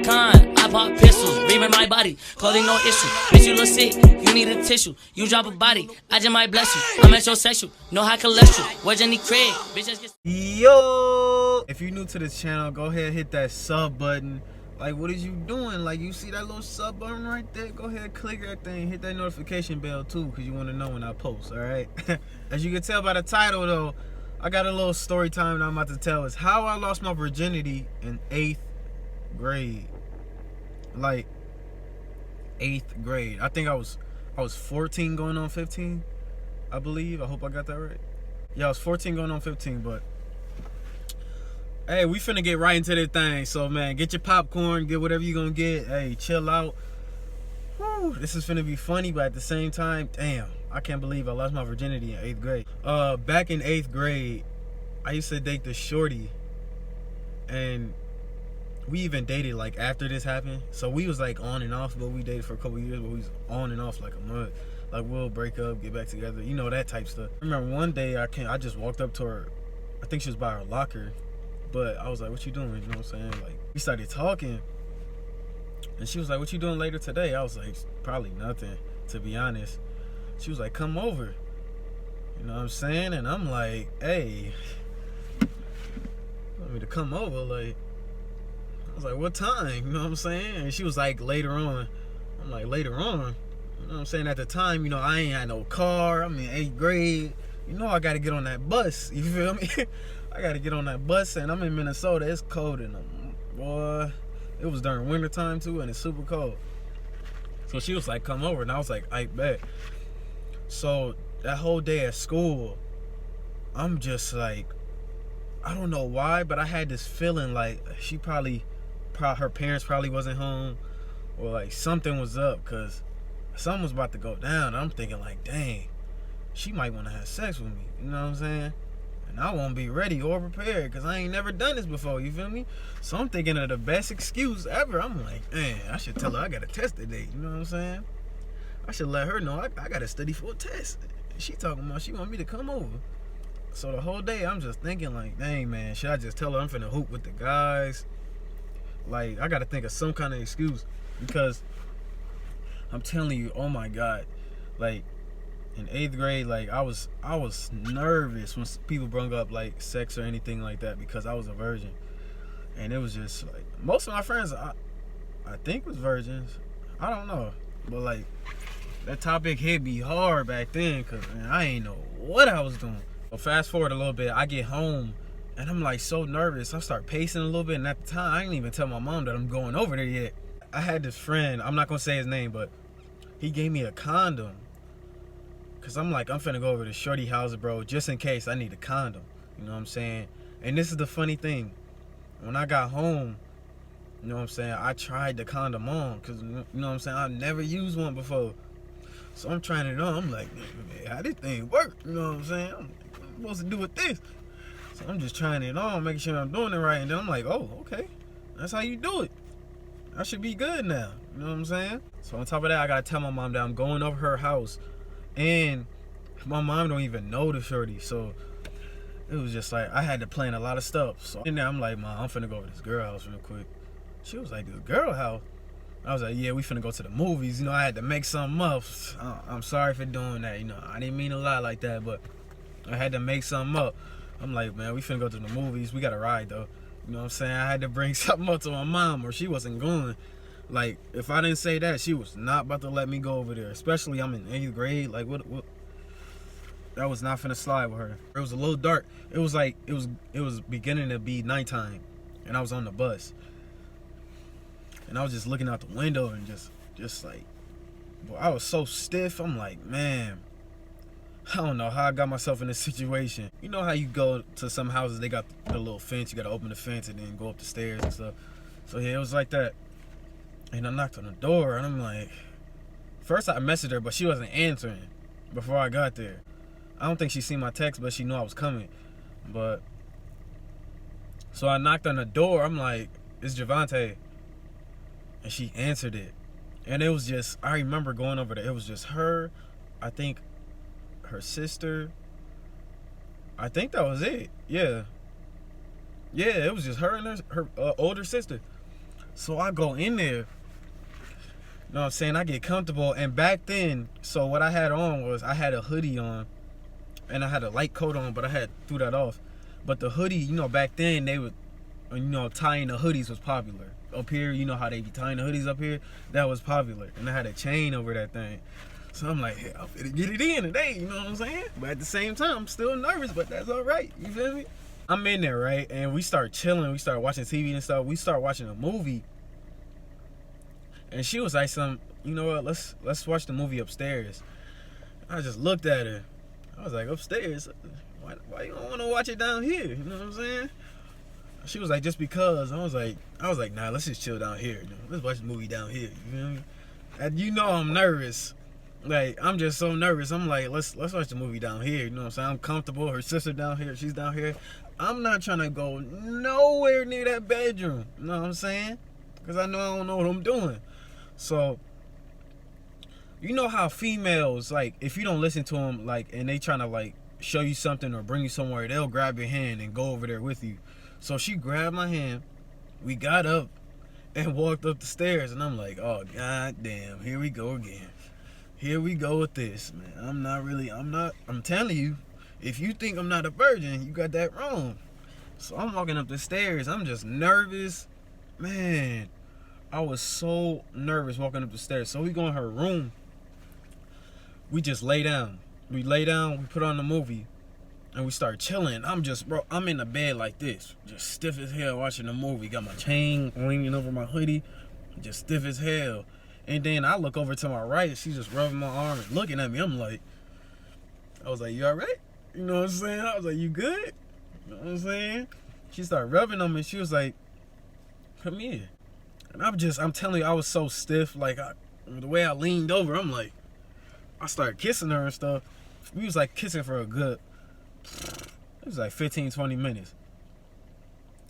kind. I pop pistols, reaming my body, clothing no issue. Bitch, you look sick, you need a tissue. You drop a body, I just might bless you. I'm metrosexual, no high cholesterol. Virginity Craig, bitch, just get. Yo! If you're new to this channel, go ahead and hit that sub button. Like, what is you doing? Like, you see that little sub button right there? Go ahead, click that thing. Hit that notification bell, too, because you want to know when I post, all right? As you can tell by the title, though, I got a little story time that I'm about to tell. It's how I lost my virginity in 8th grade. Like, 8th grade. I think I was 14 going on 15, I believe. I hope I got that right. Yeah, I was 14 going on 15, but hey, we finna get right into this thing. So, man, get your popcorn, get whatever you gonna get. Hey, chill out. Woo, this is finna be funny, but at the same time, damn, I can't believe I lost my virginity in 8th grade. Back in 8th grade, I used to date this shorty, and we even dated like after this happened. So we was like on and off, but we dated for a couple years, but we was on and off like a month. Like, we'll break up, get back together, you know, that type stuff. I remember one day I just walked up to her. I think she was by her locker. But I was like, what you doing? You know what I'm saying? Like, we started talking. And she was like, what you doing later today? I was like, probably nothing, to be honest. She was like, come over. You know what I'm saying? And I'm like, hey, you want me to come over? Like, I was like, what time? You know what I'm saying? And she was like, later on. I'm like, later on? You know what I'm saying? At the time, you know, I ain't had no car. I'm in 8th grade. You know I got to get on that bus. You feel me? I gotta get on that bus, and I'm in Minnesota. It's cold, and boy, it was during winter time too, and it's super cold. So she was like, "Come over," and I was like, "I bet." So that whole day at school, I'm just like, I don't know why, but I had this feeling like she her parents probably wasn't home, or like something was up, cause something was about to go down. I'm thinking like, dang, she might want to have sex with me. You know what I'm saying? And I won't be ready or prepared because I ain't never done this before, you feel me? So I'm thinking of the best excuse ever. I'm like, man, I should tell her I got a test today, you know what I'm saying? I should let her know I got to study for a test. And she talking about she want me to come over. So the whole day I'm just thinking like, dang, man, should I just tell her I'm finna hoop with the guys? Like, I got to think of some kind of excuse because I'm telling you, oh my God, like, in 8th grade, like, I was nervous when people brought up like sex or anything like that because I was a virgin, and it was just like most of my friends I think was virgins. I don't know, but like that topic hit me hard back then because, man, I ain't know what I was doing. So fast forward a little bit, I get home and I'm like so nervous. I start pacing a little bit, and at the time I didn't even tell my mom that I'm going over there yet. I had this friend, I'm not gonna say his name, but he gave me a condom. Cause I'm like, I'm finna go over to shorty house, bro, just in case I need a condom. You know what I'm saying? And this is the funny thing. When I got home, you know what I'm saying, I tried the condom on, cause you know what I'm saying, I've never used one before. So I'm trying it on. I'm like, man, how this thing work? You know what I'm saying? I'm supposed to do with this. So I'm just trying it on, making sure I'm doing it right. And then I'm like, oh, okay, that's how you do it. I should be good now. You know what I'm saying? So on top of that, I gotta tell my mom that I'm going over her house. And my mom don't even know the shorty, so it was just like I had to plan a lot of stuff. So in there, I'm like, Mom, I'm finna go to this girl house real quick. She was like, this girl house? I was like, yeah, we finna go to the movies. You know, I had to make something up. I'm sorry for doing that. You know, I didn't mean a lot like that, but I had to make something up. I'm like, man, we finna go to the movies. We got to ride though. You know what I'm saying? I had to bring something up to my mom, or she wasn't going. Like, if I didn't say that, she was not about to let me go over there. Especially I'm in 8th grade. Like, what? That was not finna slide with her. It was a little dark. It was like, it was beginning to be nighttime. And I was on the bus. And I was just looking out the window and just like, boy, I was so stiff. I'm like, man, I don't know how I got myself in this situation. You know how you go to some houses, they got the little fence. You got to open the fence and then go up the stairs and stuff. So, yeah, it was like that. And I knocked on the door, and I'm like, first I messaged her, but she wasn't answering before I got there. I don't think she seen my text, but she knew I was coming. But, so I knocked on the door. I'm like, it's Javante. And she answered it. And it was just, I remember going over there. It was just her, I think her sister. I think that was it. Yeah. Yeah, it was just her and her older sister. So I go in there. You know what I'm saying? I get comfortable. And back then, so what I had on was I had a hoodie on and I had a light coat on, but I had threw that off. But the hoodie, you know, back then they would, you know, tying the hoodies was popular. Up here, you know how they be tying the hoodies up here? That was popular. And I had a chain over that thing. So I'm like, hey, I'm finna get it in today, you know what I'm saying? But at the same time, I'm still nervous, but that's all right. You feel me? I'm in there, right? And we start chilling. We start watching TV and stuff. We start watching a movie. And she was like, you know what, let's watch the movie upstairs. I just looked at her. I was like, upstairs? Why you don't want to watch it down here? You know what I'm saying? She was like, just because. I was like, nah, let's just chill down here. You know? Let's watch the movie down here. You feel me? And you know I'm nervous. Like, I'm just so nervous. I'm like, let's watch the movie down here. You know what I'm saying? I'm comfortable. Her sister down here. She's down here. I'm not trying to go nowhere near that bedroom. You know what I'm saying? Because I know I don't know what I'm doing. So, you know how females, like, if you don't listen to them, like, and they trying to, like, show you something or bring you somewhere, they'll grab your hand and go over there with you. So she grabbed my hand. We got up and walked up the stairs. And I'm like, oh, god damn, here we go again. Here we go with this, man. I'm telling you, if you think I'm not a virgin, you got that wrong. So I'm walking up the stairs. I'm just nervous. Man, I was so nervous walking up the stairs. So we go in her room. We just lay down. We put on the movie, and we start chilling. I'm in the bed like this, just stiff as hell watching the movie. Got my chain leaning over my hoodie, just stiff as hell. And then I look over to my right, she's just rubbing my arm and looking at me. I was like, you all right? You know what I'm saying? I was like, you good? You know what I'm saying? She started rubbing on me. She was like, come here. And I'm telling you, I was so stiff. Like, the way I leaned over, I'm like, I started kissing her and stuff. We was like kissing for it was like 15, 20 minutes.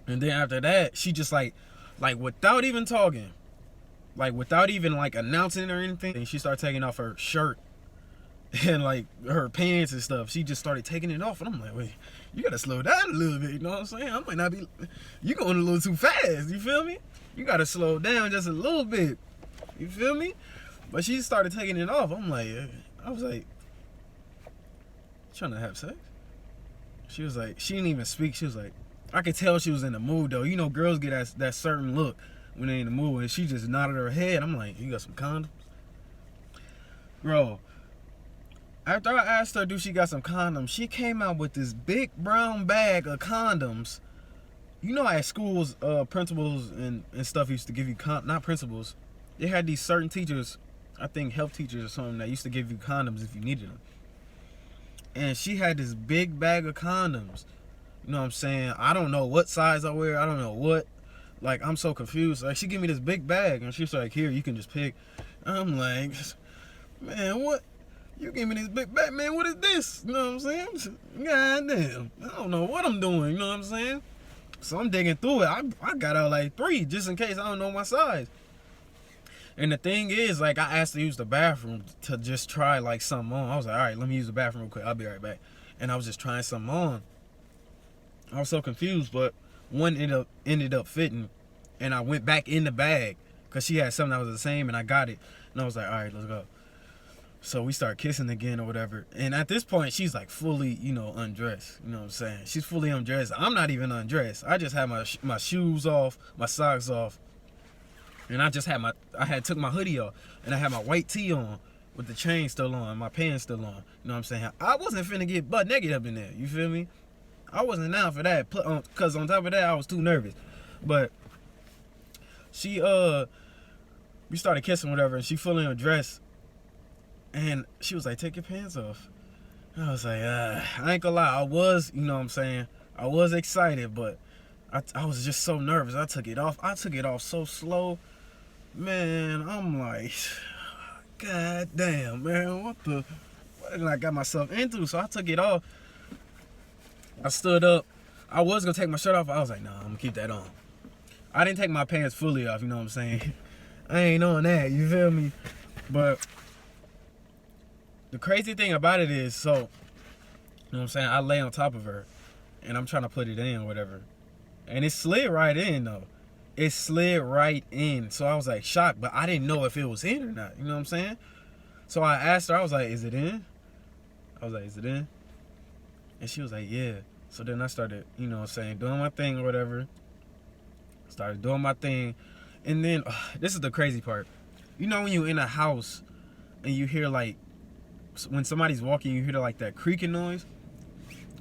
And then after that, she just like without even talking, like without even like announcing or anything, she started taking off her shirt and like her pants and stuff. She just started taking it off. And I'm like, wait, you gotta slow down a little bit, you know what I'm saying? I might not be, you going a little too fast, you feel me? You gotta slow down just a little bit, you feel me? But she started taking it off. I was like, trying to have sex? She was like, she didn't even speak. She was like, I could tell she was in the mood though. You know, girls get that certain look when they in the mood, and she just nodded her head. I'm like, you got some condoms? Bro, after I asked her, do she got some condoms, she came out with this big brown bag of condoms. You know, at schools, principals and stuff used to give you not principals. They had these certain teachers, I think health teachers or something, that used to give you condoms if you needed them. And she had this big bag of condoms. You know what I'm saying? I don't know what size I wear. I don't know what. Like, I'm so confused. Like, she gave me this big bag, and she's like, here, you can just pick. I'm like, man, what? You gave me this big bag, man, what is this? You know what I'm saying? God damn. I don't know what I'm doing, you know what I'm saying? So I'm digging through it. I got out like 3, just in case I don't know my size. And the thing is, like, I asked to use the bathroom to just try, like, something on. I was like, all right, let me use the bathroom real quick. I'll be right back. And I was just trying something on. I was so confused, but one ended up fitting. And I went back in the bag because she had something that was the same, and I got it. And I was like, all right, let's go. So we start kissing again or whatever. And at this point, she's, like, fully, you know, undressed. You know what I'm saying? She's fully undressed. I'm not even undressed. I just had my shoes off, my socks off. And I took my hoodie off, and I had my white tee on with the chain still on, my pants still on. You know what I'm saying? I wasn't finna get butt naked up in there. You feel me? I wasn't down for that. Cause on top of that, I was too nervous. But we started kissing, whatever, and she fully undressed, and she was like, "Take your pants off." And I was like, I ain't gonna lie, I was, you know what I'm saying? I was excited, but I was just so nervous. I took it off. I took it off so slow. Man, I'm like, god damn, man, what did I got myself into? So I took it off. I stood up. I was gonna take my shirt off. I was like, nah, I'm gonna keep that on. I didn't take my pants fully off, you know what I'm saying? I ain't on that, you feel me? But the crazy thing about it is, so, you know what I'm saying? I lay on top of her, and I'm trying to put it in, whatever. And it slid right in, though. it slid right in. So I was like shocked, but I didn't know if it was in or not. You know what I'm saying? So I asked her, I was like, is it in? I was like, is it in? And she was like, yeah. So then I started, you know what I'm saying, doing my thing or whatever. Started doing my thing. And then, this is the crazy part. You know when you're in a house and you hear like, when somebody's walking, you hear like that creaking noise?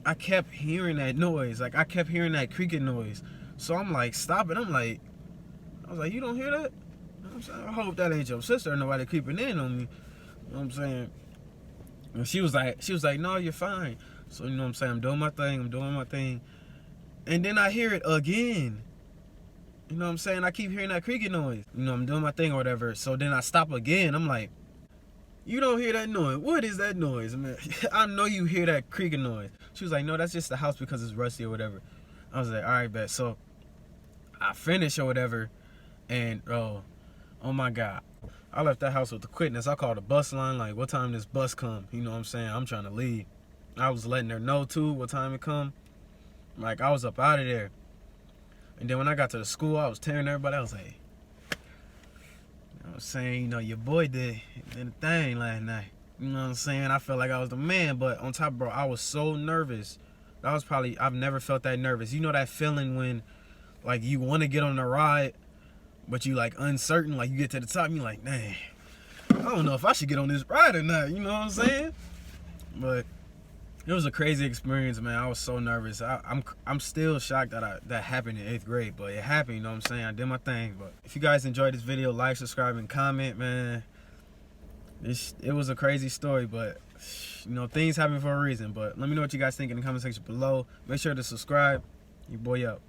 I kept hearing that noise. Like, I kept hearing that creaking noise. So I'm like, stop it. I was like, you don't hear that? You know what I'm saying? I hope that ain't your sister or nobody creeping in on me. You know what I'm saying? And she was like, no, you're fine. So, you know what I'm saying? I'm doing my thing. And then I hear it again. You know what I'm saying? I keep hearing that creaking noise. You know, I'm doing my thing or whatever. So then I stop again. I'm like, you don't hear that noise. What is that noise, man? I know you hear that creaking noise. She was like, no, that's just the house because it's rusty or whatever. I was like, all right, bet. So I finished or whatever. And, oh my God. I left that house with the quickness. I called the bus line, like, what time this bus come? You know what I'm saying? I'm trying to leave. I was letting her know, too, what time it come. Like, I was up out of there. And then when I got to the school, I was tearing everybody. I was like, I was saying, you know, your boy did a thing last night. You know what I'm saying? I felt like I was the man, but on top, bro, I was so nervous. That was probably, I've never felt that nervous. You know that feeling when, like, you want to get on the ride, but you, like, uncertain. Like, you get to the top, and you're like, dang, I don't know if I should get on this ride or not. You know what I'm saying? But it was a crazy experience, man. I was so nervous. I'm still shocked that happened in 8th grade, but it happened, you know what I'm saying? I did my thing. But if you guys enjoyed this video, like, subscribe, and comment, man. It was a crazy story, but, you know, things happen for a reason. But let me know what you guys think in the comment section below. Make sure to subscribe. Your boy out.